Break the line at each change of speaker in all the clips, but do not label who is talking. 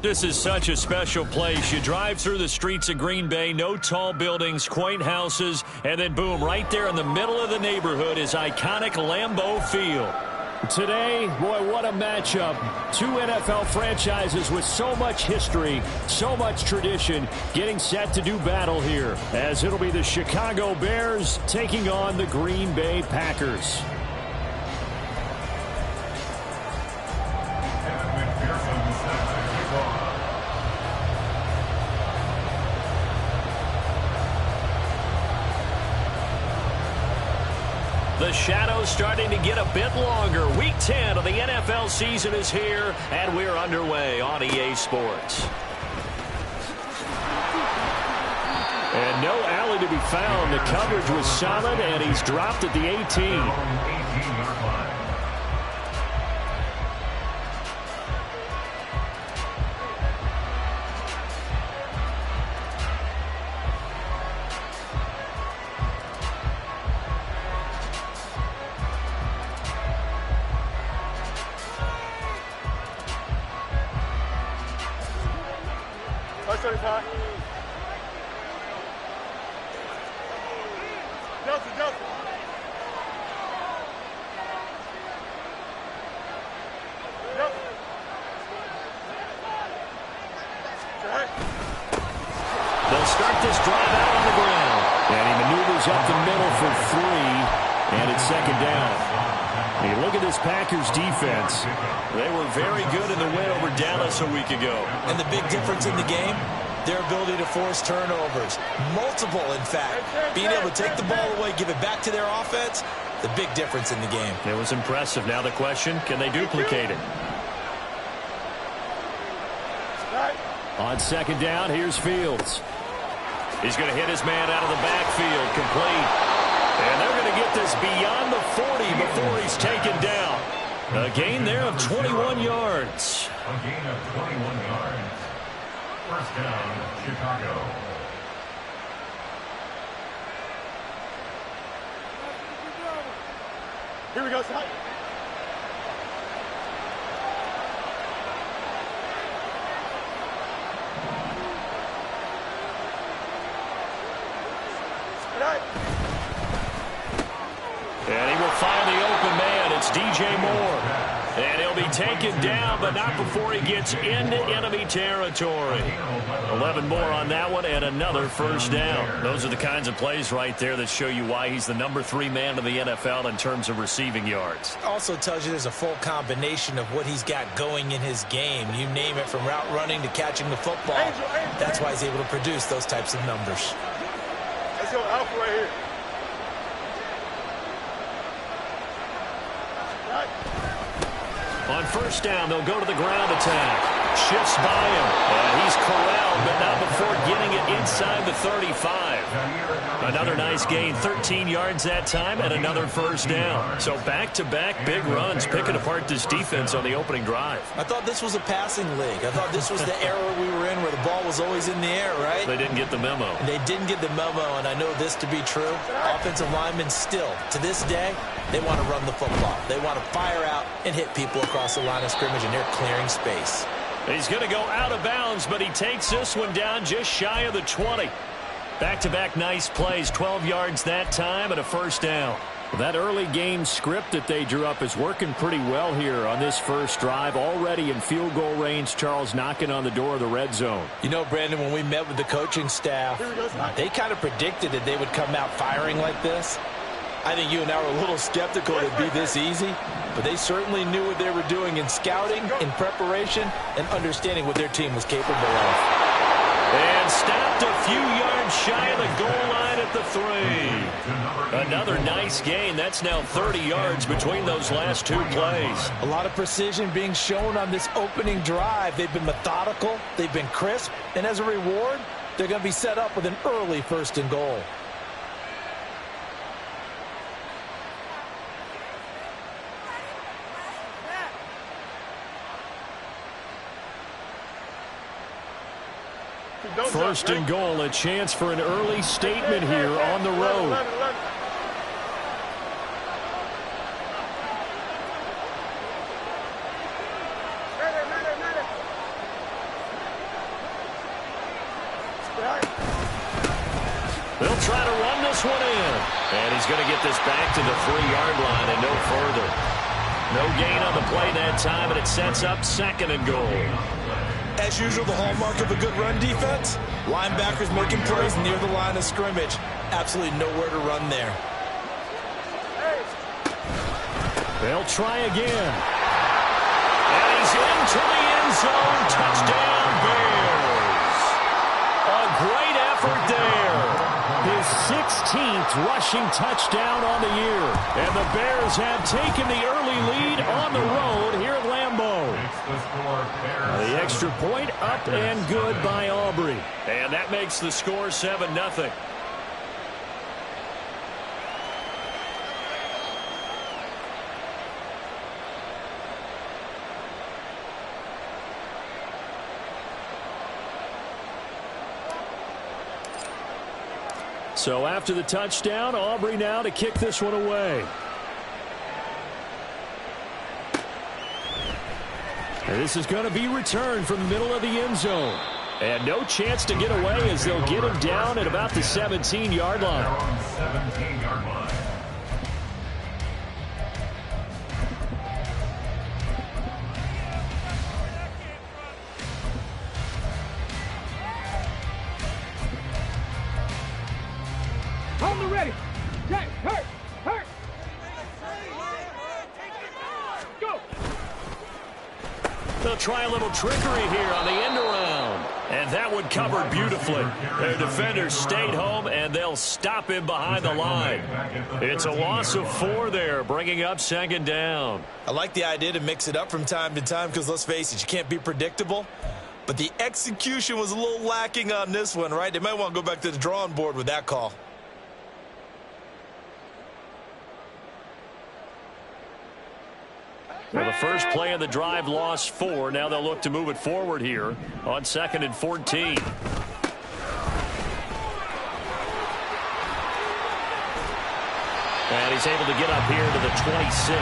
This is such a special place. You drive through the streets of Green Bay, no tall buildings, quaint houses, and then boom, right there in the middle of the neighborhood is iconic Lambeau Field. Today, boy, what a matchup. Two NFL franchises with so much history, so much tradition, getting set to do battle here, as it'll be the Chicago Bears taking on the Green Bay Packers. The shadow's starting to get a bit longer. Week 10 of the NFL season is here, and we're underway on EA Sports. And no alley to be found. The coverage was solid, and he's dropped at the 18. They'll start this drive out on the ground. And he maneuvers up the middle for 3. And it's second down. Hey, look at this Packers defense. They were very good in the win over Dallas a week ago.
And the big difference in the game, their ability to force turnovers. Multiple, in fact. Being able to take the ball away, give it back to their offense, the big difference in the game.
It was impressive. Now the question, can they duplicate it? On second down, here's Fields. He's going to hit his man out of the backfield, complete. And they're going to get this beyond the 40 before he's taken down. A gain there of 21 yards.
A gain of 21 yards. First down, Chicago.
Here we go, son.
And he will find the open man. It's DJ Moore. And he'll be taken down, but not before he gets into enemy territory. 11 more on that one, and another first down. Those are the kinds of plays right there that show you why he's the number 3 man in the NFL in terms of receiving yards.
Also tells you there's a full combination of what he's got going in his game. You name it, from route running to catching the football. That's why he's able to produce those types of numbers.
Let's go Alpha right here.
On first down, they'll go to the ground attack. Shifts by him. And he's corralled, but not before getting it inside the 35. Another nice gain, 13 yards that time, and another first down. So back-to-back big runs, picking apart this defense on the opening drive.
I thought this was a passing league. I thought this was the era we were in where the ball was always in the air, right?
They didn't get the memo.
They didn't get the memo, and I know this to be true. Offensive linemen still, to this day, they want to run the football. They want to fire out and hit people across the line of scrimmage, and they're clearing space.
He's going to go out of bounds, but he takes this one down just shy of the 20. Back-to-back nice plays, 12 yards that time, and a first down. Well, that early game script that they drew up is working pretty well here on this first drive. Already in field goal range, Charles knocking on the door of the red zone.
You know, Brandon, when we met with the coaching staff, they kind of predicted that they would come out firing like this. I think you and I were a little skeptical it'd be this easy, but they certainly knew what they were doing in scouting, in preparation, and understanding what their team was capable of.
And stopped a few yards shy of the goal line at the 3. Another nice gain. That's now 30 yards between those last 2 plays.
A lot of precision being shown on this opening drive. They've been methodical, they've been crisp, and as a reward, they're going to be set up with an early 1st and goal.
First and goal, a chance for an early statement here on the road. They'll try to run this one in. And he's going to get this back to the 3-yard line and no further. No gain on the play that time, and it sets up 2nd and goal.
As usual, the hallmark of a good run defense, linebackers making plays near the line of scrimmage. Absolutely nowhere to run there.
They'll try again. And he's into the end zone. Touchdown, Bears. A great effort there. His 16th rushing touchdown on the year. And the Bears have taken the early lead on the road here at Lambeau. The extra point up and good by Aubrey. And that makes the score 7-0. So after the touchdown, Aubrey now to kick this one away. And this is going to be returned from the middle of the end zone. And no chance to get away as they'll get him down at about the 17-yard line.
17-yard line.
Ready. Jack, hurt. Go.
They'll try a little trickery here on the end around. And that one covered beautifully. Their defenders stayed home, and they'll stop him behind the line. It's a loss of 4 there, bringing up 2nd down.
I like the idea to mix it up from time to time because, let's face it, you can't be predictable. But the execution was a little lacking on this one, right? They might want to go back to the drawing board with that call.
Well, the first play of the drive lost 4. Now they'll look to move it forward here on 2nd and 14. And he's able to get up here to the 26.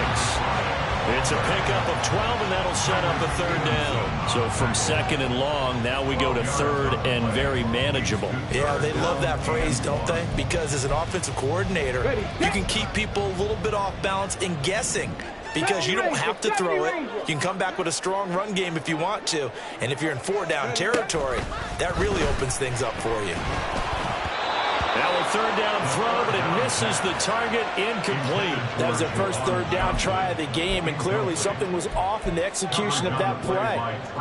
It's a pickup of 12, and that'll set up a 3rd down. So from 2nd and long, now we go to 3rd and very manageable.
Yeah, they love that phrase, don't they? Because as an offensive coordinator, you can keep people a little bit off balance and guessing. Because you don't have to throw it. You can come back with a strong run game if you want to. And if you're in 4-down territory, that really opens things up for you.
Now a 3rd down throw, but it misses the target, incomplete.
That was their first 3rd down try of the game, and clearly something was off in the execution of that play.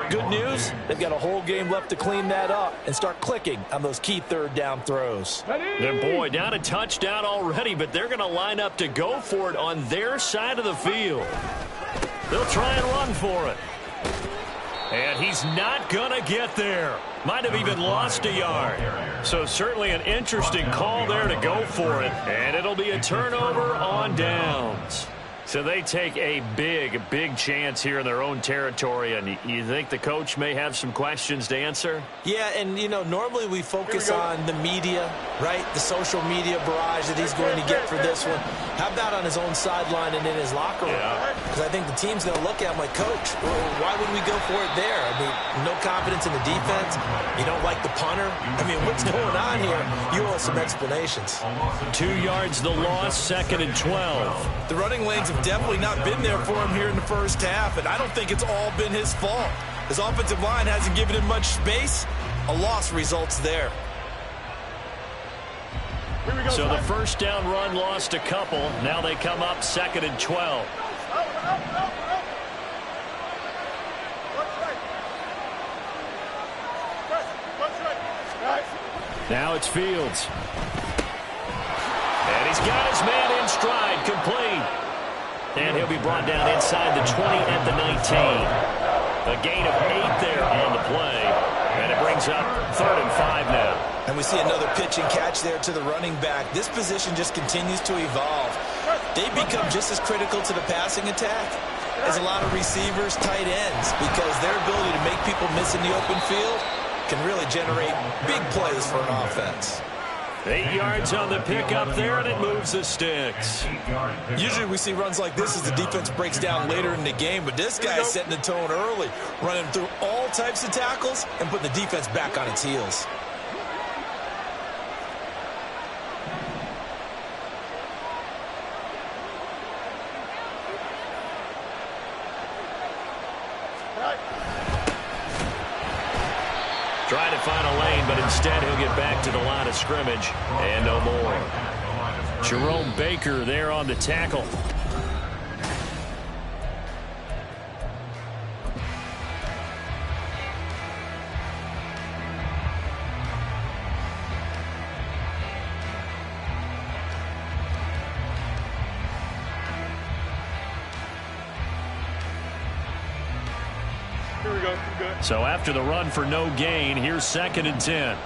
Good news, they've got a whole game left to clean that up and start clicking on those key 3rd down throws.
And boy, down a touchdown already, but they're going to line up to go for it on their side of the field. They'll try and run for it. And he's not going to get there. Might have even lost a yard. So certainly an interesting call there to go for it. And it'll be a turnover on downs. So they take a big chance here in their own territory. And you think the coach may have some questions to answer?
Yeah, and, you know, normally we focus on the media, right? The social media barrage that he's going to get for this one. How about on his own sideline and in his locker room? Because I think the team's going to look at him like, Coach, why would we go for it there? I mean, no confidence in the defense. You don't like the punter. I mean, what's going on here? You owe us some explanations.
2 yards the loss, 2nd and 12.
The running lanes have definitely not been there for him here in the first half, and I don't think it's all been his fault. His offensive line hasn't given him much space. A loss results there.
So the first down run lost a couple. Now they come up 2nd and 12. Now it's Fields. And he's got his man in stride, complete. And he'll be brought down inside the 20 at the 19. A gain of 8 there on the play. And it brings up 3rd and 5 now.
And we see another pitch and catch there to the running back. This position just continues to evolve. They become just as critical to the passing attack as a lot of receivers, tight ends, because their ability to make people miss in the open field can really generate big plays for an offense.
8 yards on the pickup there, and it moves the sticks.
Usually we see runs like this as the defense breaks down later in the game, but this guy is setting the tone early, running through all types of tackles and putting the defense back on its heels.
Trying to find a lane, but instead he'll get back to the line of scrimmage and no more. Jerome Baker there on the tackle.
Here we go. Good.
So after the run for no gain, here's 2nd and 10.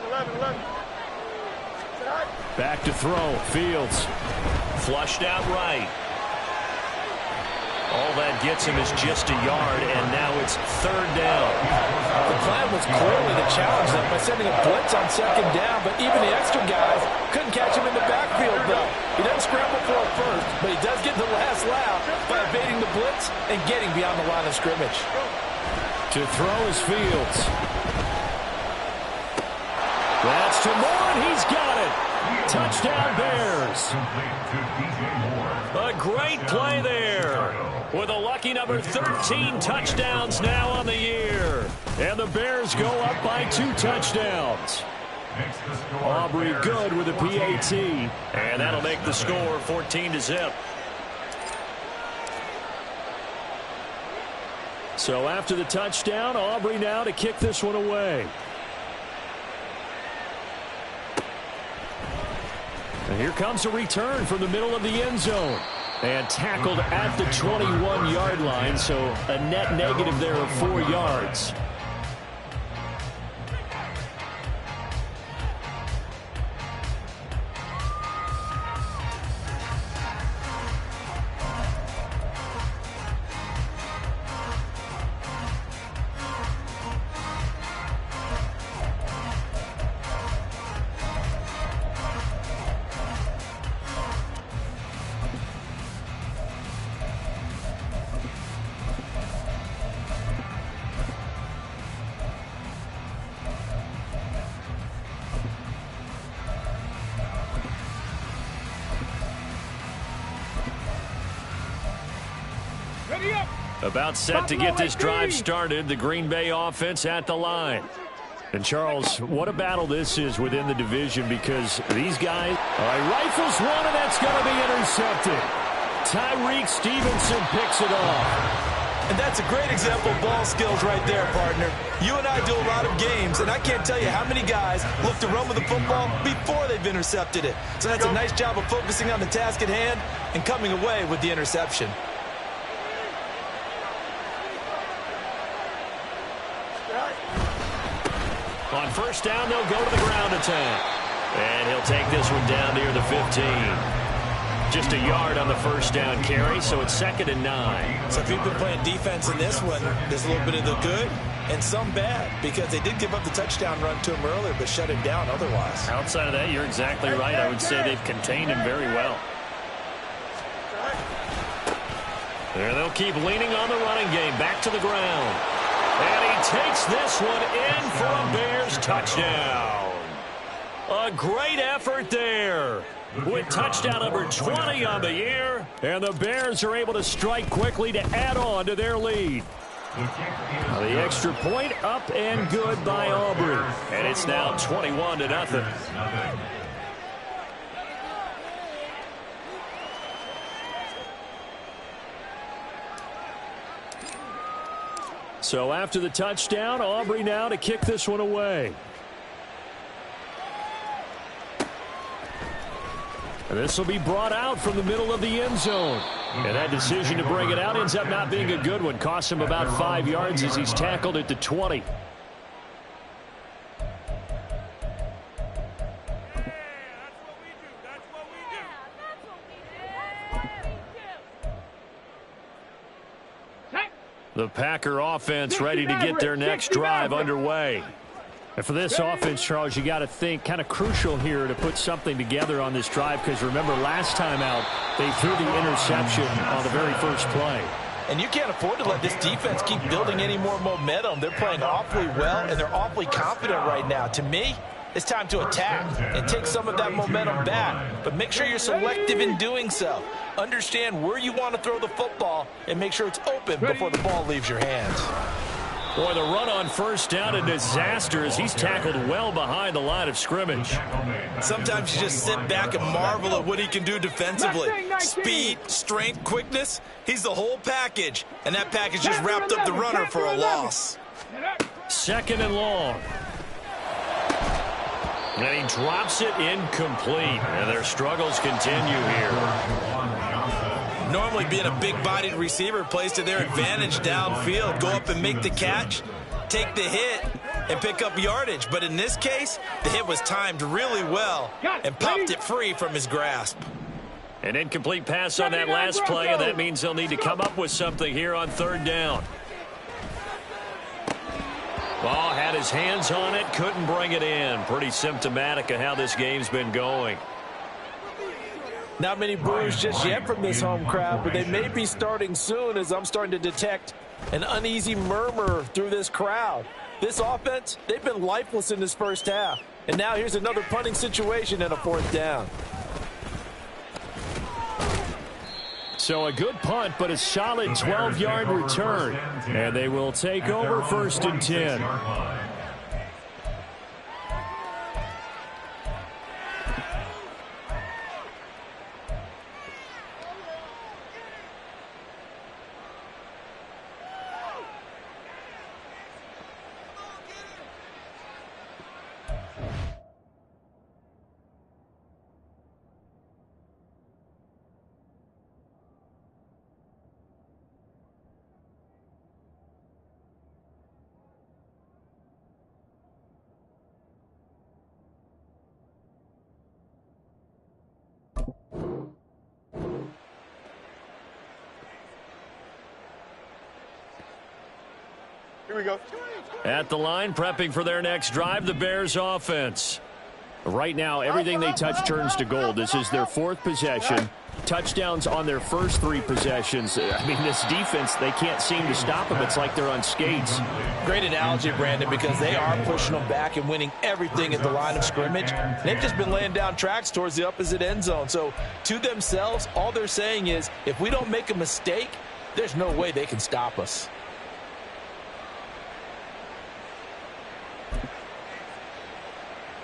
11.
Back to throw. Fields. Flushed out right. All that gets him is just a yard, and now it's 3rd down.
The plan was clearly to challenge them by sending a blitz on 2nd down, but even the extra guys couldn't catch him in the backfield, though. He doesn't scramble for it first, but he does get the last laugh by evading the blitz and getting beyond the line of scrimmage.
To throw is Fields. That's to Moore, and he's got it. Touchdown, Bears. A great play there. With a lucky number 13 touchdowns now on the year. And the Bears go up by 2 touchdowns. Aubrey good with a PAT. And that'll make the score 14-0. So after the touchdown, Aubrey now to kick this one away. And here comes a return from the middle of the end zone. And tackled at the 21-yard line, so a net negative there of 4 yards. About set to get this drive started, the Green Bay offense at the line. And, Charles, what a battle this is within the division because these guys, rifles one, and that's going to be intercepted. Tyreek Stevenson picks it off.
And that's a great example of ball skills right there, partner. You and I do a lot of games, and I can't tell you how many guys look to run with the football before they've intercepted it. So that's a nice job of focusing on the task at hand and coming away with the interception.
On 1st down, they'll go to the ground attack. And he'll take this one down near the 15. Just a yard on the 1st down carry, so it's 2nd and 9.
So if you've been playing defense in this one, there's a little bit of the good and some bad because they did give up the touchdown run to him earlier but shut him down otherwise.
Outside of that, you're exactly right. I would say they've contained him very well. There they'll keep leaning on the running game. Back to the ground. And he takes this one in for a Bears touchdown. A great effort there with touchdown number 20 on the year. And the Bears are able to strike quickly to add on to their lead. The extra point up and good by Aubrey. And it's now 21-0. So after the touchdown, Aubrey now to kick this one away. And this will be brought out from the middle of the end zone. And that decision to bring it out ends up not being a good one. Costs him about 5 yards as he's tackled at the 20. The Packer offense ready to get their next drive underway. And for this offense, Charles, you got to think kind of crucial here to put something together on this drive because remember last time out they threw the interception on the very first play.
And you can't afford to let this defense keep building any more momentum. They're playing awfully well and they're awfully confident right now. To me, It's time to attack and take some of that momentum back. But make sure you're selective in doing so. Understand where you want to throw the football and make sure it's open before the ball leaves your hands.
Boy, the run on first down, a disaster as he's tackled well behind the line of scrimmage.
Sometimes you just sit back and marvel at what he can do defensively. Speed, strength, quickness, he's the whole package. And that package just wrapped up the runner for a loss.
Second and long. And he drops it incomplete. And their struggles continue here.
Normally being a big-bodied receiver plays to their advantage downfield. Go up and make the catch, take the hit, and pick up yardage. But in this case, the hit was timed really well and popped it free from his grasp.
An incomplete pass on that last play, and that means they'll need to come up with something here on third down. Ball had his hands on it, couldn't bring it in. Pretty symptomatic of how this game's been going.
Not many boos just yet from this home crowd, but they may be starting soon as I'm starting to detect an uneasy murmur through this crowd. This offense, they've been lifeless in this first half. And now here's another punting situation and a fourth down.
So a good punt, but a solid 12-yard return. And they will take over first and 10.
Here we go.
At the line, prepping for their next drive, the Bears offense. Right now, everything they touch turns to gold. This is their fourth possession. Touchdowns on their first three possessions. I mean, this defense, they can't seem to stop them. It's like they're on skates.
Great analogy, Brandon, because they are pushing them back and winning everything at the line of scrimmage. They've just been laying down tracks towards the opposite end zone. So to themselves, all they're saying is, if we don't make a mistake, there's no way they can stop us.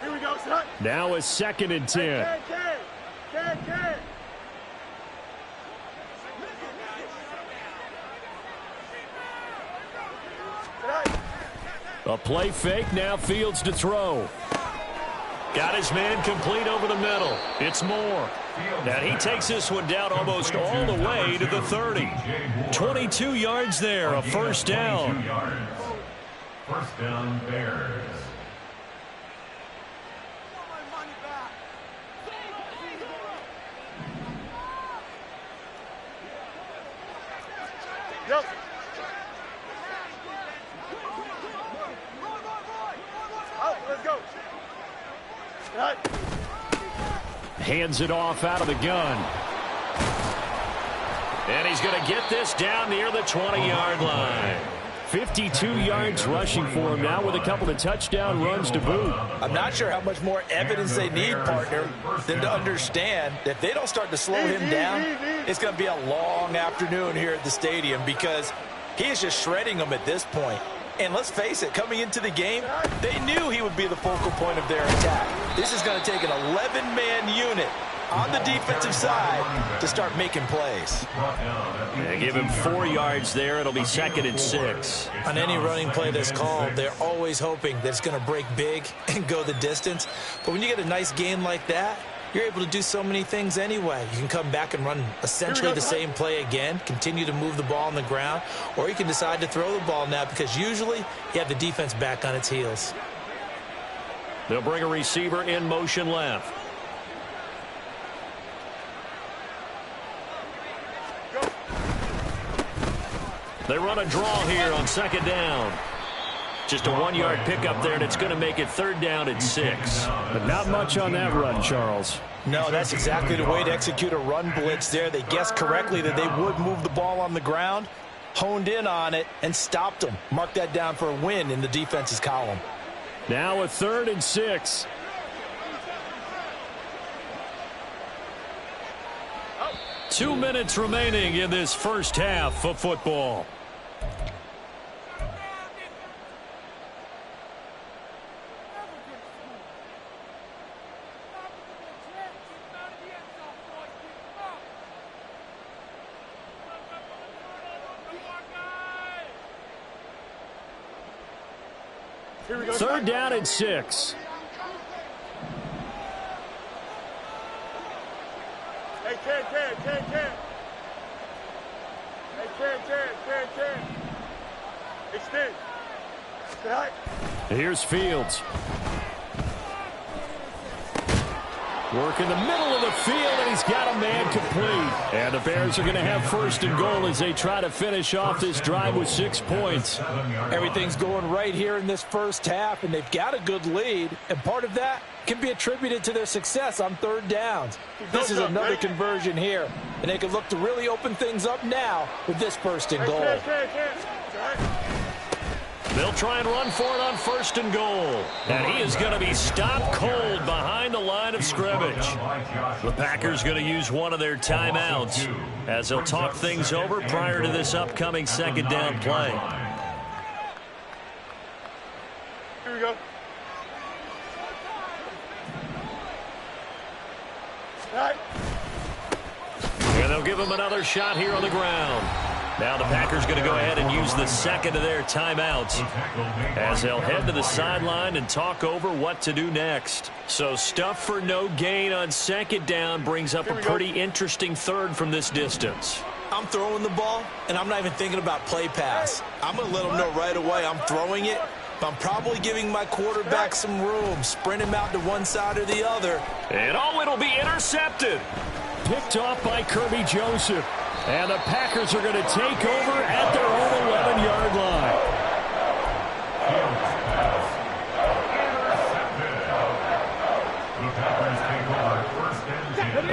Here we go, son.
Now a second and 10.
Can.
A play fake, now Fields to throw. Got his man complete over the middle. It's Moore. Now he takes this one down almost all the way to the 30. 22 yards there, a first down.
First down, Bears.
Yep. Out, let's go. Right.
Hands it off out of the gun. And he's going to get this down near the 20-yard line. 52 yards rushing for him now with a couple of touchdown runs to boot.
I'm not sure how much more evidence they need, partner, than to understand that if they don't start to slow him down, it's going to be a long afternoon here at the stadium because he is just shredding them at this point. And let's face it, coming into the game, they knew he would be the focal point of their attack. This is going to take an 11-man unit on the defensive side to start making plays.
They give him 4 yards there. It'll be second and 6.
On any running play that's called, they're always hoping that it's going to break big and go the distance. But when you get a nice gain like that, you're able to do so many things anyway. You can come back and run essentially the same play again, continue to move the ball on the ground, or you can decide to throw the ball now because usually you have the defense back on its heels.
They'll bring a receiver in motion left. They run a draw here on second down. Just a 1-yard pickup there, and it's going to make it third down and 6. But not much on that run, Charles.
No, that's exactly the way to execute a run blitz there. They guessed correctly that they would move the ball on the ground, honed in on it, and stopped them. Mark that down for a win in the defense's column.
Now a third and 6. 2 minutes remaining in this first half of football. Third down and 6.
Hey, Ken. Hey, Ken. Extend. Stay high.
Here's Fields. Work in the middle of the field, and he's got a man complete. And the Bears are going to have first and goal as they try to finish off this drive with 6 points.
Everything's going right here in this first half, and they've got a good lead. And part of that can be attributed to their success on third downs. This is another conversion here, and they can look to really open things up now with this first and goal.
They'll try and run for it on first and goal. And he is going to be stopped cold behind the line of scrimmage. The Packers going to use one of their timeouts as they'll talk things over prior to this upcoming second down play.
Here we go. Right.
And they'll give him another shot here on the ground. Now the Packers going to go ahead and use the second of their timeouts as they'll head to the sideline and talk over what to do next. So stuff for no gain on second down brings up a pretty interesting third from this distance.
I'm throwing the ball, and I'm not even thinking about play pass. I'm going to let them know right away I'm throwing it, but I'm probably giving my quarterback some room, sprint him out to one side or the other.
And it'll be intercepted. Picked off by Kirby Joseph. And the Packers are going to take over at their own 11-yard line.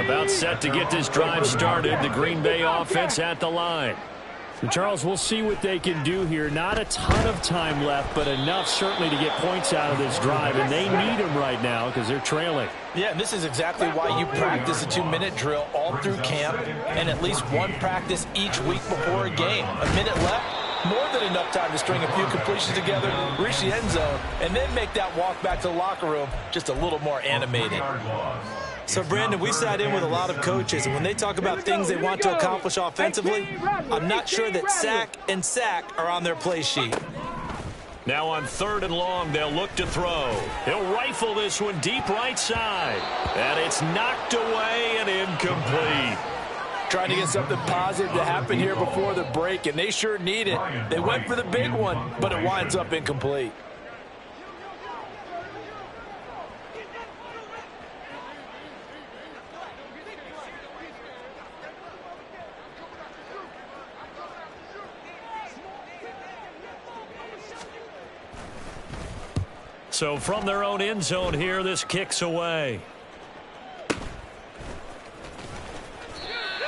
About set to get this drive started. The Green Bay offense at the line. Charles, we'll see what they can do here. Not a ton of time left, but enough certainly to get points out of this drive, and they need them right now because they're trailing.
Yeah, and this is exactly why you practice a 2-minute drill all through camp and at least one practice each week before a game. A minute left, more than enough time to string a few completions together, reach the end zone, and then make that walk back to the locker room just a little more animated. So, Brandon, we sat in with a lot of coaches, and when they talk about things they want to accomplish offensively, I'm not sure that sack and sack are on their play sheet.
Now on third and long, they'll look to throw. He'll rifle this one deep right side. And it's knocked away and incomplete.
Trying to get something positive to happen here before the break, and they sure need it. They went for the big one, but it winds up incomplete.
So from their own end zone here, this kicks away.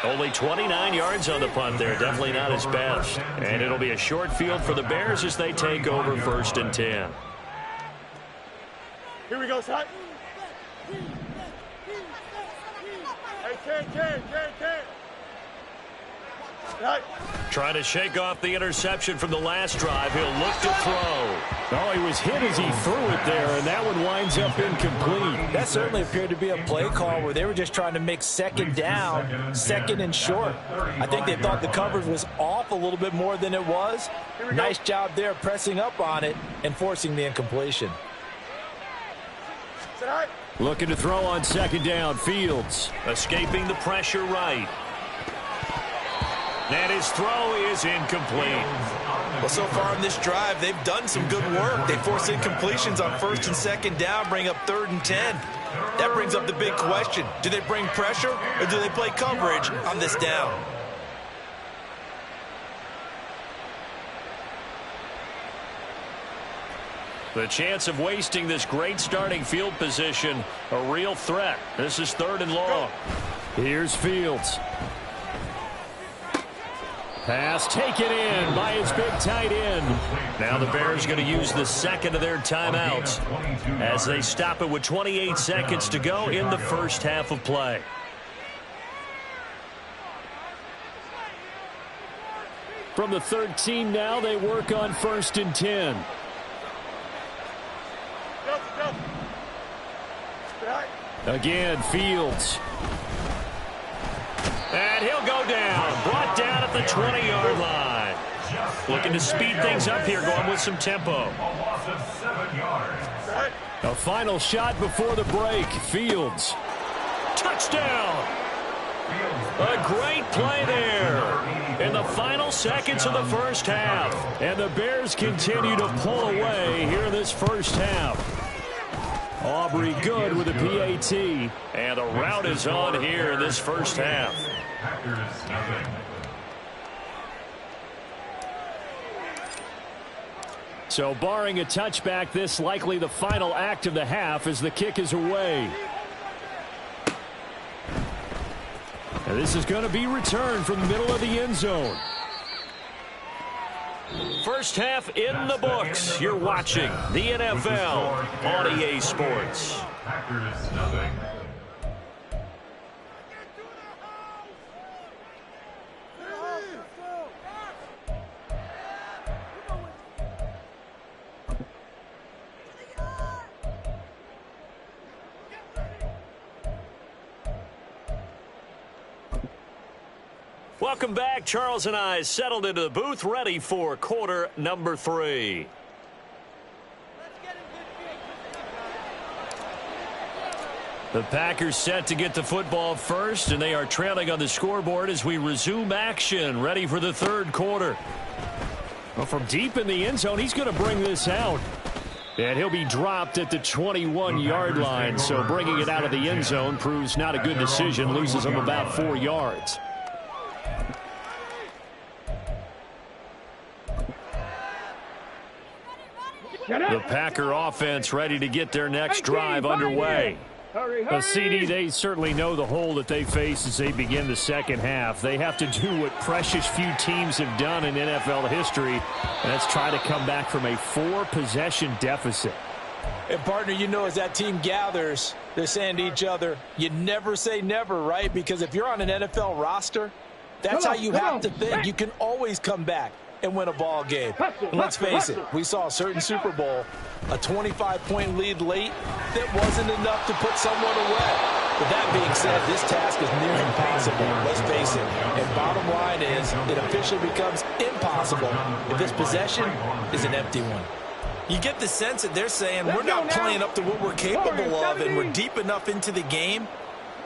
Only 29 yards on the punt there. Definitely not his best. And it'll be a short field for the Bears as they take over first and 10.
Here we go, son. Hey, Ken. Right.
Trying to shake off the interception from the last drive. He'll look to throw. Oh, he was hit as he threw it there, and that one winds up incomplete.
That certainly appeared to be a play call where they were just trying to make second down, second and short. I think they thought the coverage was off a little bit more than it was. Nice job there pressing up on it and forcing the incompletion.
Looking to throw on second down. Fields escaping the pressure right. And his throw is incomplete.
Well, so far in this drive, they've done some good work. They force incompletions on first and second down, bring up third and 10. That brings up the big question. Do they bring pressure or do they play coverage on this down?
The chance of wasting this great starting field position, a real threat. This is third and long. Here's Fields. Pass taken in by his big tight end. Now the Bears going to use the second of their timeouts as they stop it with 28 seconds to go in the first half of play. From the 13 now, they work on 1st and 10. Again, Fields. And he'll go down. Brought down at the 20-yard line. Looking to speed things up here, going with some tempo. A final shot before the break. Fields. Touchdown. A great play there in the final seconds of the first half. And the Bears continue to pull away here in this first half. Aubrey good with a PAT. And the route is on here in this first half. So barring a touchback, this likely the final act of the half as the kick is away. And this is going to be returned from the middle of the end zone. First half in the books. You're watching the NFL on EA Sports.
Packers nothing.
Welcome back. Charles and I settled into the booth, ready for quarter number 3. The Packers set to get the football first, and they are trailing on the scoreboard as we resume action, ready for the third quarter. Well, from deep in the end zone, he's going to bring this out. And he'll be dropped at the 21-yard line, so bringing it out of the end zone proves not a good decision, loses him about 4 yards. The Packer offense ready to get their next drive underway. A CD, they certainly know the hole that they face as they begin the second half. They have to do what precious few teams have done in NFL history, and that's try to come back from a 4-possession deficit.
And, partner, you know, as that team gathers, they're saying to each other, you never say never, right? Because if you're on an NFL roster, that's how you have to think. You can always come back and win a ball game. And let's face it, we saw a certain Super Bowl, a 25-point lead late that wasn't enough to put someone away. But that being said, this task is near impossible, let's face it. And bottom line is, it officially becomes impossible if this possession is an empty one. You get the sense that they're saying, we're not playing up to what we're capable of, and we're deep enough into the game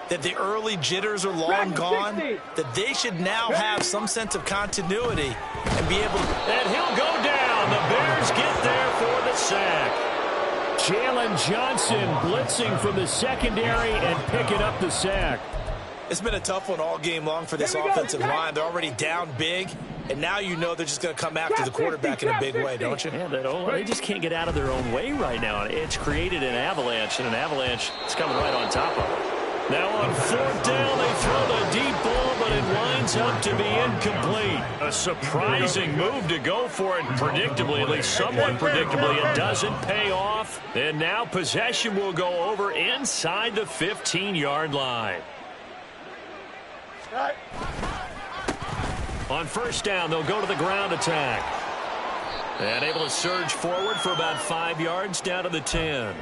that the early jitters are long gone, that they should now have some sense of continuity and be able to...
And he'll go down. The Bears get there for the sack. Jalen Johnson blitzing from the secondary and picking up the sack.
It's been a tough one all game long for this offensive line. They're already down big, and now you know they're just going to come after the quarterback in a big way, don't you?
Yeah, they just can't get out of their own way right now. It's created an avalanche, and an avalanche is coming right on top of it. Now on 4th down, they throw the deep ball, but it winds up to be incomplete. A surprising move to go for it, predictably, at least somewhat predictably. It doesn't pay off. And now possession will go over inside the 15-yard line. On 1st down, they'll go to the ground attack. And able to surge forward for about 5 yards down to the 10.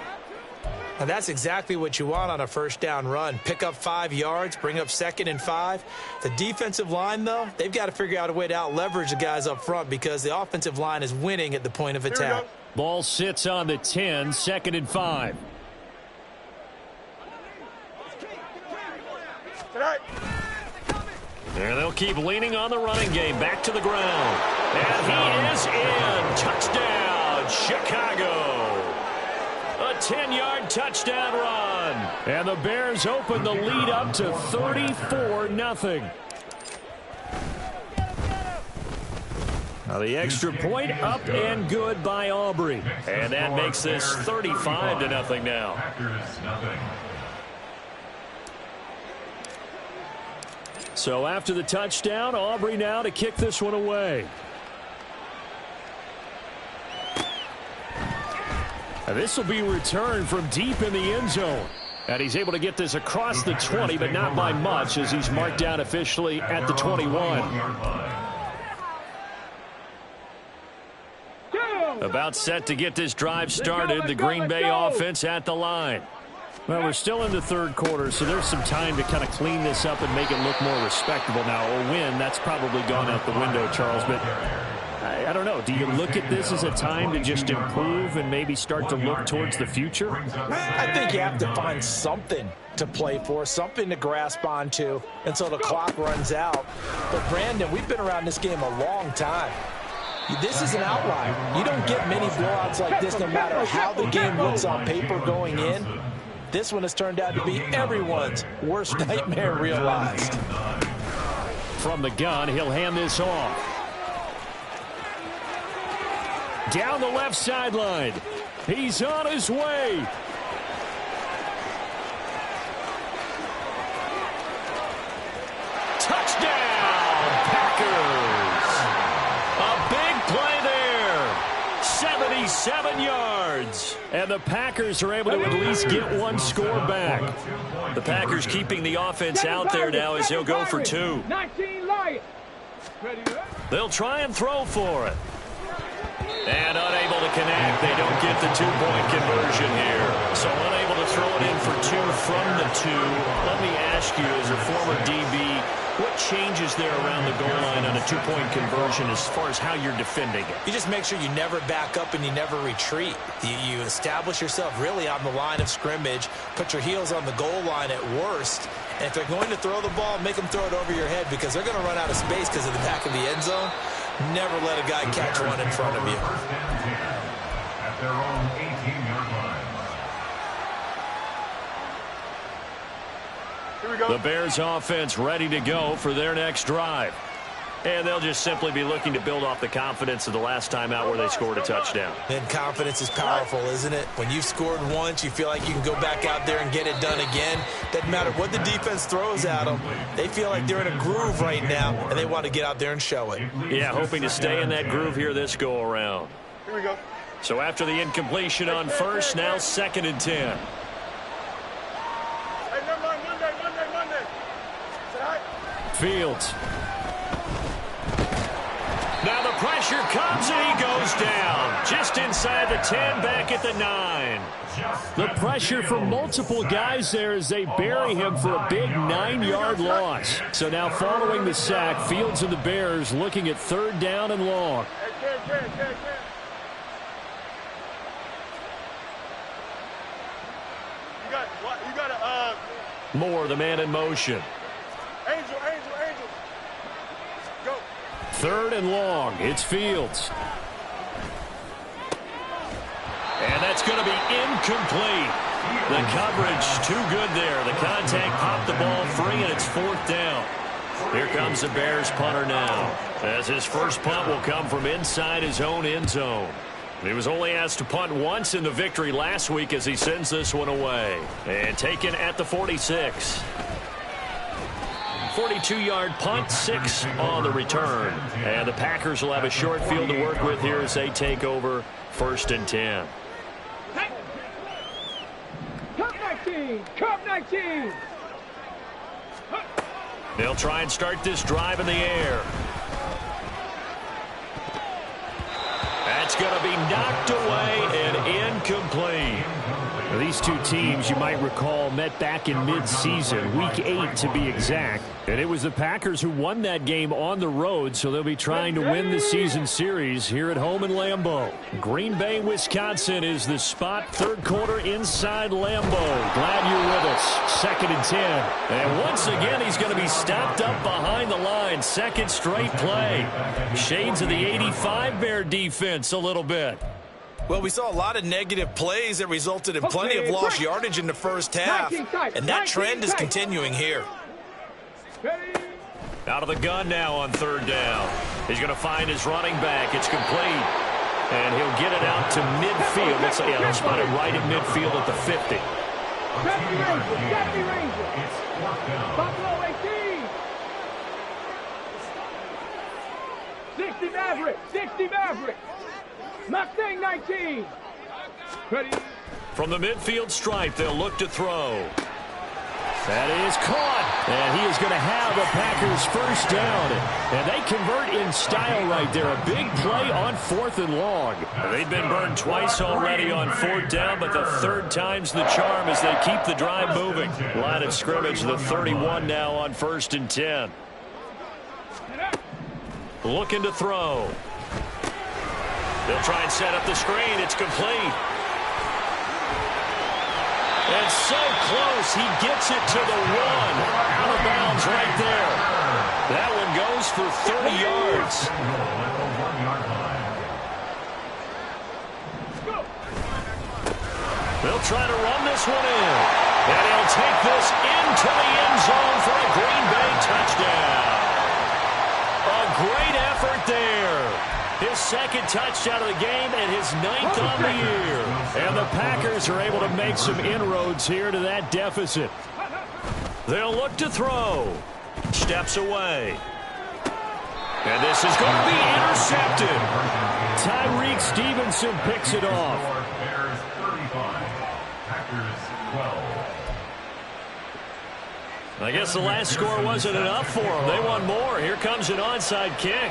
And that's exactly what you want on a 1st down run. Pick up 5 yards, bring up 2nd and 5. The defensive line, though, they've got to figure out a way to out-leverage the guys up front because the offensive line is winning at the point of attack.
Ball sits on the 10, 2nd and 5. And they'll keep leaning on the running game. Back to the ground. And he is in. Touchdown, Chicago. A 10-yard touchdown run. And the Bears open the lead up to 34-0. Now the extra point up and good by Aubrey. And that makes this 35-0 now. So after the touchdown, Aubrey now to kick this one away. And this will be returned from deep in the end zone. And he's able to get this across the 20, but not by much as he's marked down officially at the 21. About set to get this drive started. The Green Bay offense at the line.
Well, we're still in the third quarter, so there's some time to kind of clean this up and make it look more respectable now. A win, that's probably gone out the window, Charles, but I don't know. Do you look at this as a time to just improve and maybe start to look towards the future?
I think you have to find something to play for, something to grasp onto until the clock runs out. But, Brandon, we've been around this game a long time. This is an outlier. You don't get many blowouts like this no matter how the game looks on paper going in. This one has turned out to be everyone's worst nightmare realized.
From the gun, he'll hand this off. Down the left sideline. He's on his way. Touchdown, Packers. A big play there. 77 yards. And the Packers are able to at least get one score back. The Packers keeping the offense out there now as they'll go for two.
19 Lions.
They'll try and throw for it. And unable to connect. They don't get the two-point conversion here. So unable to throw it in for two from the two. Let me ask you, as a former DB, what changes there around the goal line on a two-point conversion as far as how you're defending it?
You just make sure you never back up and you never retreat. You establish yourself really on the line of scrimmage, put your heels on the goal line at worst, and if they're going to throw the ball, make them throw it over your head because they're going to run out of space because of the back of the end zone. Never let a guy catch one in front of you.
At their own 18-yard line.
Here we go.
The Bears offense ready to go for their next drive. And they'll just simply be looking to build off the confidence of the last time out where they scored a touchdown.
And confidence is powerful, isn't it? When you've scored once, you feel like you can go back out there and get it done again. Doesn't matter what the defense throws at them. They feel like they're in a groove right now, and they want to get out there and show it.
Yeah, hoping to stay in that groove here this go-around.
Here we go.
So after the incompletion on first, now 2nd and 10.
Hey, never mind. Monday. Say hi.
Fields. Now the pressure comes and he goes down. Just inside the 10, back at the 9.
The pressure from multiple guys there as they bury him for a big 9-yard loss. So now following the sack, Fields and the Bears looking at 3rd down and long.
Hey, Ken. You got
Moore, the man in motion.
Angel. Go.
3rd and long. It's Fields. And that's going to be incomplete. The coverage too good there. The contact popped the ball free, and it's 4th down. Here comes the Bears punter now, as his first punt will come from inside his own end zone. He was only asked to punt once in the victory last week as he sends this one away. And taken at the 46. 42-yard punt, 6 on the return. And the Packers will have a short field to work with here as they take over 1st and 10.
Cup 19.
They'll try and start this drive in the air. That's going to be knocked away and incomplete.
Now, these two teams, you might recall, met back in mid-season, week 8 to be exact. And it was the Packers who won that game on the road, so they'll be trying to win the season series here at home in Lambeau. Green Bay, Wisconsin is the spot, 3rd quarter inside Lambeau. Glad you're with us. 2nd and 10.
And once again, he's going to be stopped up behind the line. 2nd straight play. Shades of the 85 Bear defense a little bit.
Well, we saw a lot of negative plays that resulted in plenty of lost yardage in the first half, and that trend is continuing here.
Out of the gun now on 3rd down. He's going to find his running back. It's complete. And he'll get it out to midfield. Let's spot it right at midfield at the 50.
Deputy Ranger. Buffalo 18. 60 Maverick. Mustang 19. Ready.
From the midfield stripe, they'll look to throw.
That is caught. And he is going to have the Packers first down. And they convert in style right there. A big play on 4th and long. They've been burned twice already on 4th down, but the third time's the charm as they keep the drive moving. Line of scrimmage, the 31 now on 1st and 10. Looking to throw. They'll try and set up the screen. It's complete. And so close, he gets it to the 1. Out of bounds right there. That one goes for 30 yards. They'll try to run this one in. And he'll take this into the end zone for a Green Bay touchdown. A great effort there. His second touchdown of the game and his 9th on the year. And the Packers are able to make some inroads here to that deficit. They'll look to throw. Steps away. And this is going to be intercepted. Tyreek Stevenson picks it off.
Bears 35, Packers 12.
I guess the last score wasn't enough for them. They want more. Here comes an onside kick.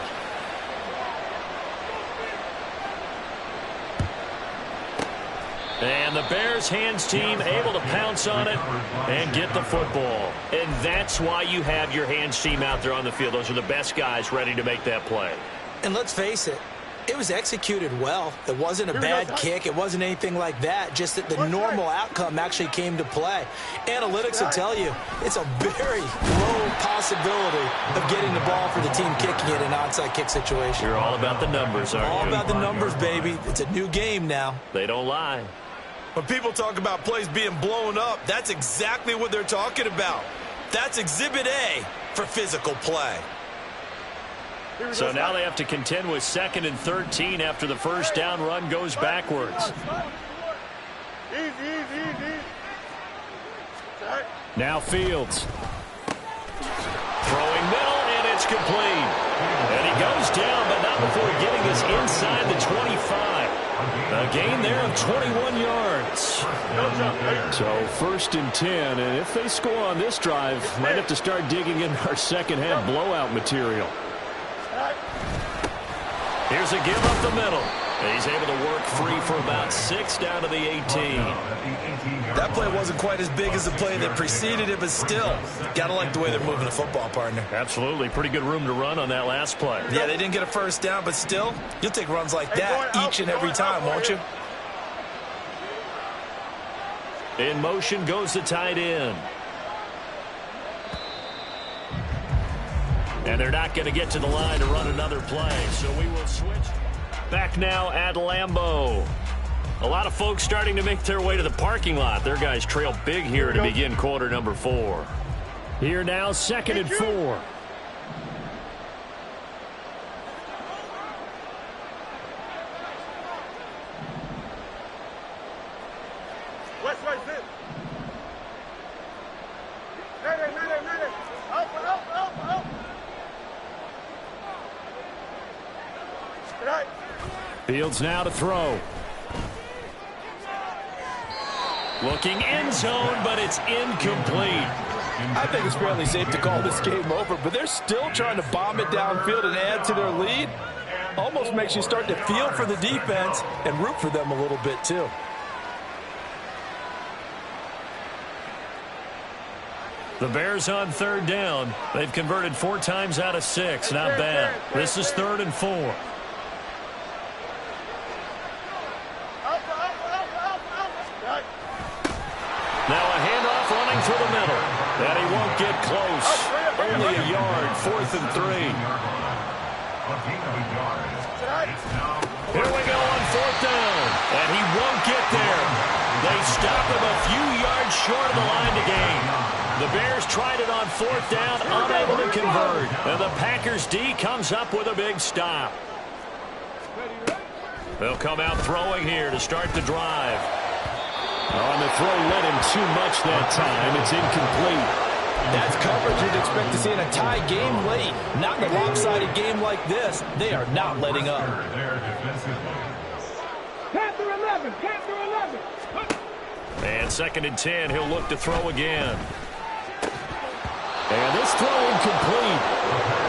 And the Bears hands team able to pounce on it and get the football. And that's why you have your hands team out there on the field. Those are the best guys ready to make that play.
And let's face it, it was executed well. It wasn't a bad kick. It wasn't anything like that. Just that the normal outcome actually came to play. Analytics will tell you it's a very low possibility of getting the ball for the team kicking it in an onside kick situation.
You're all about the numbers, aren't you?
All about the numbers, baby. It's a new game now.
They don't lie.
When people talk about plays being blown up, that's exactly what they're talking about. That's Exhibit A for physical play.
So now they have to contend with 2nd and 13 after the first down run goes backwards.
Easy.
Now Fields.
Throwing middle, and it's complete. And he goes down, but not before getting this inside the 25. A gain there of 21 yards.
So 1st and 10, and if they score on this drive, might have to start digging in our second half blowout material.
Here's a give up the middle. He's able to work free for about 6 down to the 18.
That play wasn't quite as big as the play that preceded it, but still, gotta like the way they're moving the football, partner.
Absolutely. Pretty good room to run on that last play.
Yeah, they didn't get a first down, but still, you'll take runs like that each and every time, won't you?
In motion goes the tight end. And they're not going to get to the line to run another play, so we will switch. Back now at Lambeau. A lot of folks starting to make their way to the parking lot. Their guys trail big here to begin quarter number 4.
Here now, 2nd and 4.
West, sit. Mayday. Up. Right.
Fields now to throw.
Looking end zone, but it's incomplete.
I think it's fairly safe to call this game over, but they're still trying to bomb it downfield and add to their lead. Almost makes you start to feel for the defense and root for them a little bit, too.
The Bears on 3rd down. They've converted 4 times out of 6. Not bad. This is 3rd and 4. Now a handoff running through the middle. And he won't get close. Only a yard. 4th and 3. Here we go on 4th down. And he won't get there. They stop him a few yards short of the line to gain. The Bears tried it on 4th down, unable to convert. And the Packers D comes up with a big stop. They'll come out throwing here to start the drive.
On the throw, led him too much that time. It's incomplete.
That's coverage you'd expect to see in a tie game late. Not in a lopsided game like this. They are not letting up.
Panther 11.
And 2nd and 10, he'll look to throw again.
And this throw incomplete.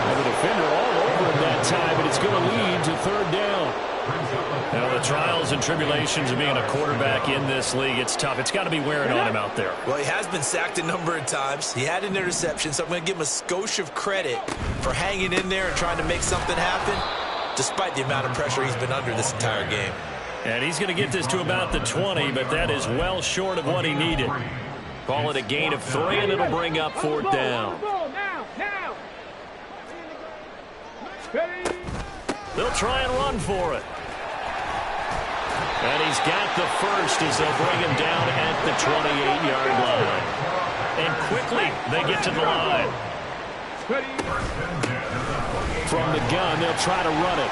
And the defender all over him that time, and it's going to lead to third down.
Now, the trials and tribulations of being a quarterback in this league, it's tough. It's got to be wearing on him out there.
Well, he has been sacked a number of times. He had an interception, so I'm going to give him a skosh of credit for hanging in there and trying to make something happen, despite the amount of pressure he's been under this entire game.
And he's going to get this to about the 20, but that is well short of what he needed. Call it a gain of 3, and it'll bring up fourth down. They'll try and run for it. And he's got the first as they'll bring him down at the 28-yard line. And quickly, they get to the line. From the gun, they'll try to run it.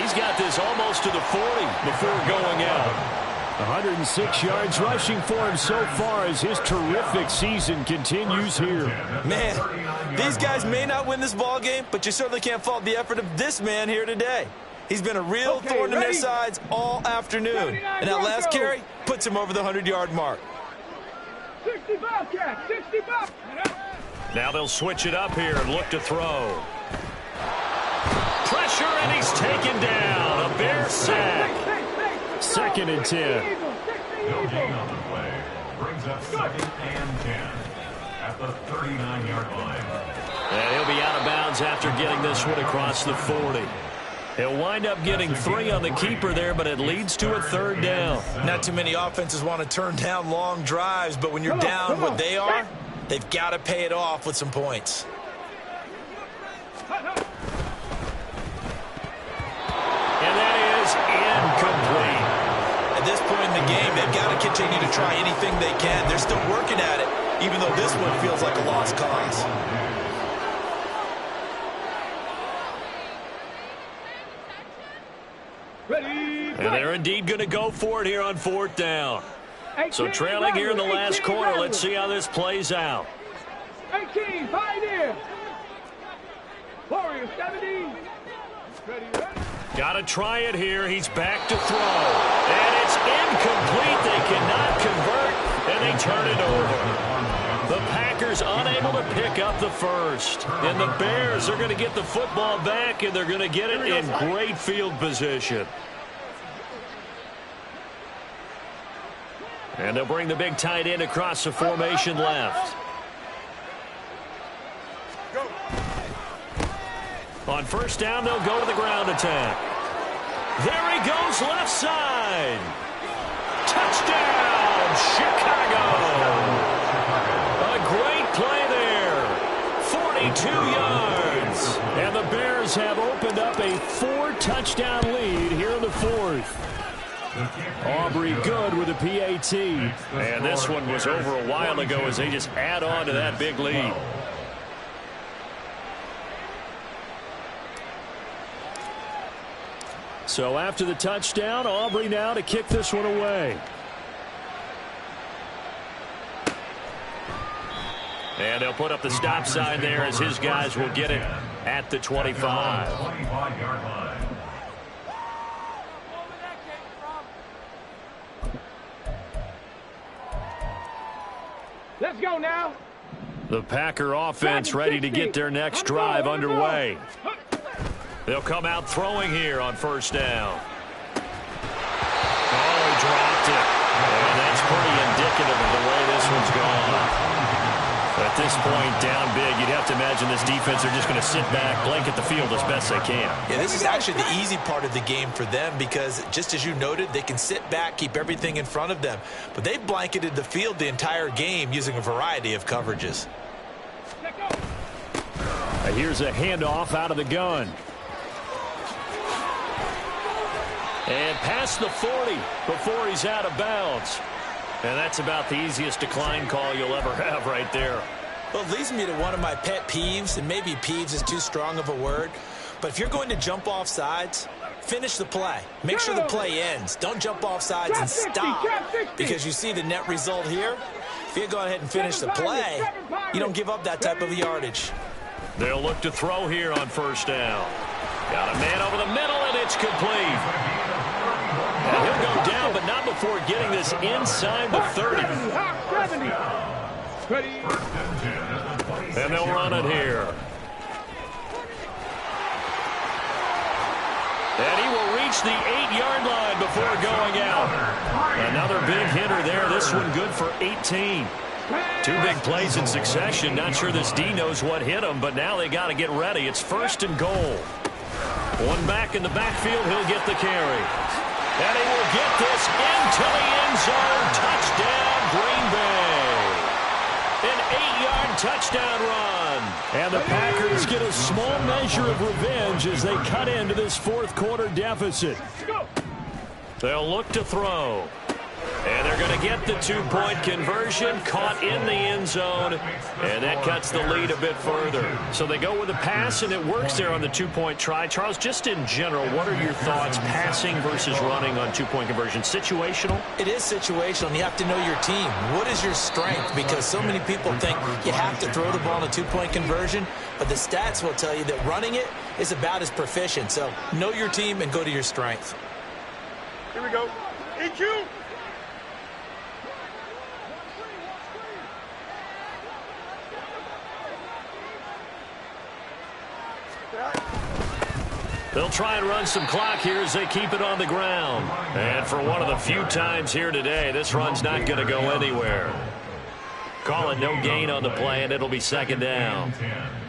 He's got this almost to the 40 before going out.
106 yards rushing for him so far as his terrific season continues here.
Man, these guys may not win this ball game, but you certainly can't fault the effort of this man here today. He's been a real thorn in their sides all afternoon. And that last carry puts him over the 100-yard mark.
65, Cat, 65.
Now they'll switch it up here and look to throw. Pressure, and he's taken down. A Bear sack.
2nd and 10.
No gain on the play. Brings up 2nd and 10 at the 39-yard line.
And he'll be out of bounds after getting this one across the 40. He'll wind up getting 3 on the keeper there, but it leads to a third down.
Not too many offenses want to turn down long drives, but when you're down what they are, they've got to pay it off with some points.
And that is incomplete.
At this point in the game, they've got to continue to try anything they can. They're still working at it, even though this one feels like a lost cause.
And they're indeed going to go for it here on fourth down. So trailing here in the last quarter, let's see how this plays out.
18, Pioneer. Warriors, 17.
Got to try it here. He's back to throw. And it's incomplete. They cannot convert, and they turn it over. The Packers unable to pick up the first. And the Bears are going to get the football back, and they're going to get it in great field position. And they'll bring the big tight end across the formation left. On first down, they'll go to the ground attack. There he goes, left side. Touchdown, Chicago. A great play there. 42 yards. And the Bears have opened up a 4-touchdown lead here in the fourth. Aubrey good with a PAT. And this one was over a while ago as they just add on to that big lead. So after the touchdown, Aubrey now to kick this one away. And they'll put up the stop sign there as his guys will get it at the 25.
25-yard line.
Let's go now.
The Packer offense ready to get their next drive underway. They'll come out throwing here on first down. Oh, he dropped it. And that's pretty indicative of the way this one's gone. At this point, down big, you'd have to imagine this defense are just going to sit back, blanket the field as best they can.
Yeah, this is actually the easy part of the game for them because, just as you noted, they can sit back, keep everything in front of them. But they've blanketed the field the entire game using a variety of coverages.
Here's a handoff out of the gun.
And past the 40 before he's out of bounds. And that's about the easiest decline call you'll ever have right there.
Well, it leads me to one of my pet peeves, and maybe peeves is too strong of a word, but if you're going to jump off sides, finish the play. Make sure the play ends. Don't jump off sides and stop, because you see the net result here. If you go ahead and finish the play, you don't give up that type of yardage.
They'll look to throw here on first down. Got a man over the middle, and it's complete. And he'll go down, but not before getting this inside the 30.
Ready.
And they'll run it here. And he will reach the 8-yard line before going out. Another big hitter there. This one good for 18. Two big plays in succession. Not sure this D knows what hit him, but now they got to get ready. It's 1st and goal. One back in the backfield. He'll get the carry. And he will get this into the end zone. Touchdown, Green Bay. An 8-yard touchdown run. And the Packers get a small measure of revenge as they cut into this fourth-quarter deficit. They'll look to throw. And they're going to get the 2-point conversion, caught in the end zone, and that cuts the lead a bit further. So they go with a pass, and it works there on the 2-point try. Charles, just in general, what are your thoughts passing versus running on 2-point conversion? Situational?
It is situational, and you have to know your team. What is your strength? Because so many people think you have to throw the ball in a 2-point conversion, but the stats will tell you that running it is about as proficient. So know your team and go to your strength.
Here we go. EQ.
They'll try and run some clock here as they keep it on the ground. And for one of the few times here today, this run's not going to go anywhere. Call it no gain on the play, and it'll be 2nd down.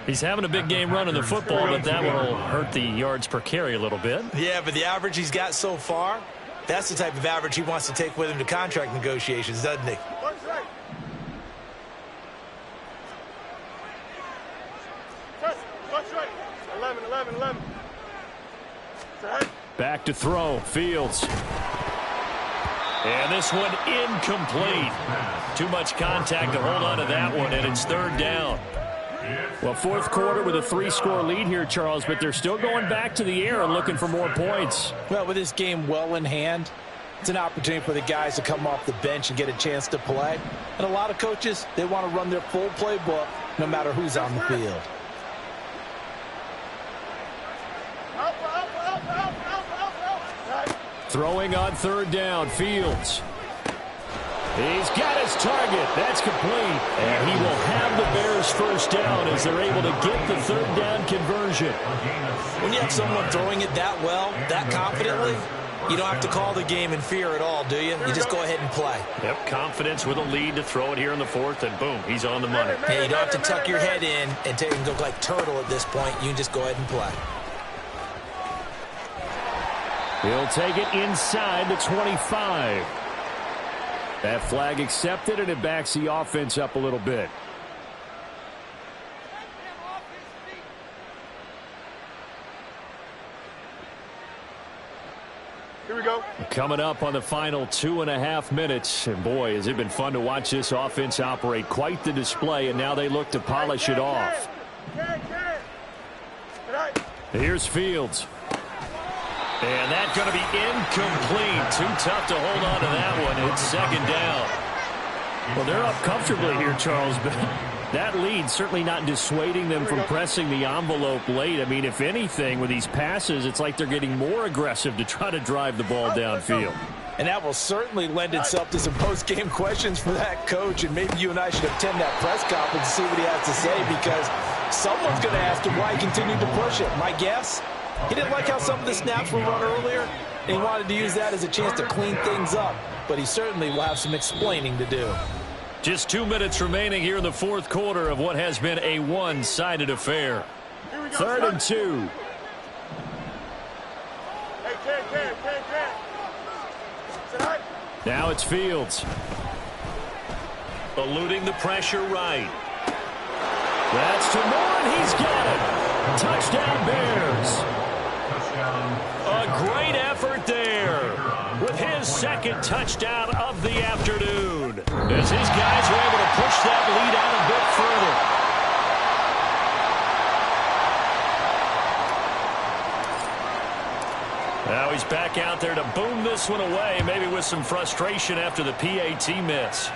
He's having a big game running the football, but that will hurt the yards per carry a little bit.
Yeah, but the average he's got so far, that's the type of average he wants to take with him to contract negotiations, doesn't he?
Watch right. Watch right. 11.
Back to throw. Fields. And this one incomplete. Too much contact to hold on to that one, and it's 3rd down. Well, fourth quarter with a 3-score lead here, Charles, but they're still going back to the air and looking for more points.
Well, with this game well in hand, it's an opportunity for the guys to come off the bench and get a chance to play. And a lot of coaches, they want to run their full playbook no matter who's on the field.
Throwing on 3rd down, Fields. He's got his target. That's complete. And he will have the Bears 1st down as they're able to get the 3rd down conversion.
When you have someone throwing it that well, that confidently, you don't have to call the game in fear at all, do you? You just go ahead and play.
Yep, confidence with a lead to throw it here in the 4th, and boom, he's on the money.
Yeah, you don't have to tuck your head in and take and look like turtle at this point. You can just go ahead and play.
He'll take it inside the 25. That flag accepted, and it backs the offense up a little bit.
Here we go.
Coming up on the final 2.5 minutes. And boy, has it been fun to watch this offense operate. Quite the display, and now they look to polish it off. Here's Fields. And that's going to be incomplete. Too tough to hold on to that one. It's 2nd down. Well, they're up comfortably here, Charles, but that lead certainly not dissuading them from pressing the envelope late. I mean, if anything, with these passes, it's like they're getting more aggressive to try to drive the ball downfield.
And that will certainly lend itself to some post-game questions for that coach, and maybe you and I should attend that press conference and see what he has to say, because someone's going to ask him why he continued to push it. My guess? He didn't like how some of the snaps were run earlier, and he wanted to use that as a chance to clean things up. But he certainly will have some explaining to do.
Just 2 minutes remaining here in the 4th quarter of what has been a one-sided affair. 3rd and 2. Now it's Fields. Eluding the pressure right. That's to Moore, and he's got it. Touchdown, Bears. A great effort there with his 2nd touchdown of the afternoon as his guys were able to push that lead out a bit further. Now he's back out there to boom this one away, maybe with some frustration after the PAT miss.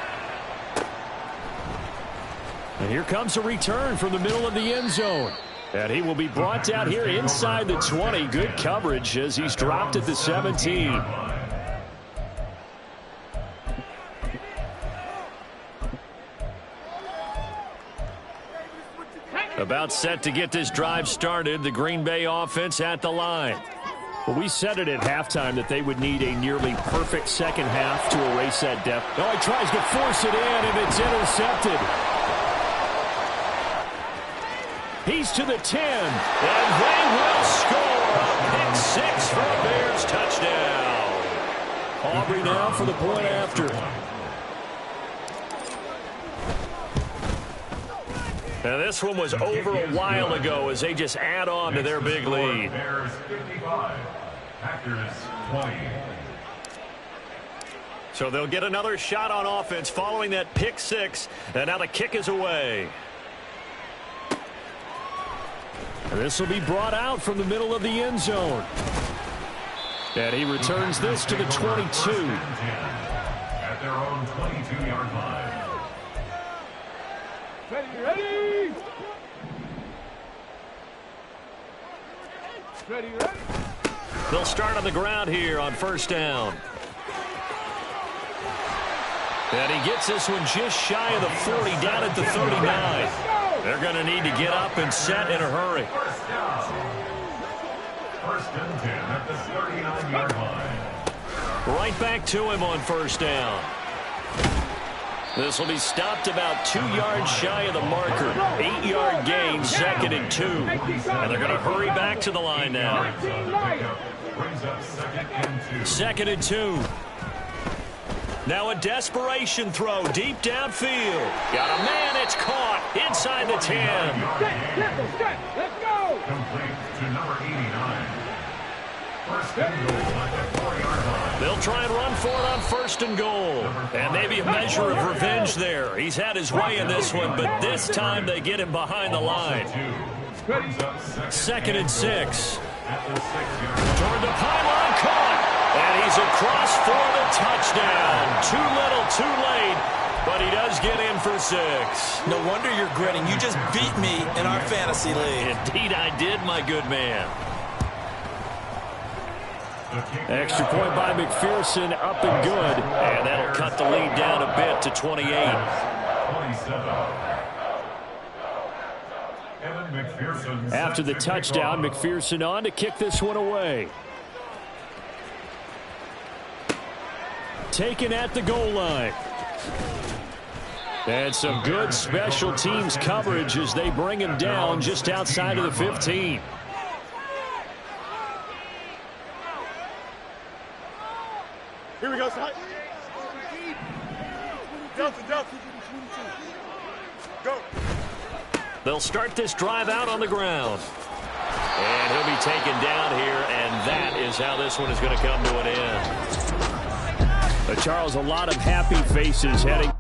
And here comes a return from the middle of the end zone. And he will be brought down here inside the 20. Good coverage as he's dropped at the 17. About set to get this drive started. The Green Bay offense at the line.
Well, we said it at halftime that they would need a nearly perfect second half to erase that deficit. Oh, he tries to force it in, and it's intercepted. He's to the 10.
And they will score a pick six for a Bears touchdown.
Aubrey now for the point after.
Now this one was over a while ago as they just add on to their big lead.
Bears 55, Packers 20.
So they'll get another shot on offense following that pick six. And now the kick is away.
And this will be brought out from the middle of the end zone. And he returns this to the 22.
At their own 22-yard line.
Ready. Ready.
They'll start on the ground here on first down. And he gets this one just shy of the 40, down at the 39. They're going to need to get up and set in a hurry.
First and 10 at the 39-yard line.
Right back to him on first down. This will be stopped about 2 yards shy of the marker. 8-yard gain, second and 2. And they're going to hurry back to the line now.
Brings up
Second and 2. Now a desperation throw deep downfield. Got a man, it's caught inside the 10.
Let's go.
Complete to number 89. First and goal at the 4-yard line.
They'll try and run for it on first and goal. And maybe a measure of revenge there. He's had his way in this one, but this time they get him behind the line. Second and 6. Toward the pylon, caught. And he's across for the touchdown. Too little, too late. But he does get in for 6.
No wonder you're grinning. You just beat me in our fantasy league.
Indeed I did, my good man.
Extra point by McPherson, up and good.
And that'll cut the lead down a bit to 28.
27.
After the touchdown, McPherson on to kick this one away. Taken at the goal line. And some good special teams coverage as they bring him down just outside of the 15.
Here we go, Delta. Go.
They'll start this drive out on the ground. And he'll be taken down here, and that is how this one is going to come to an end.
Charles, a lot of happy faces heading.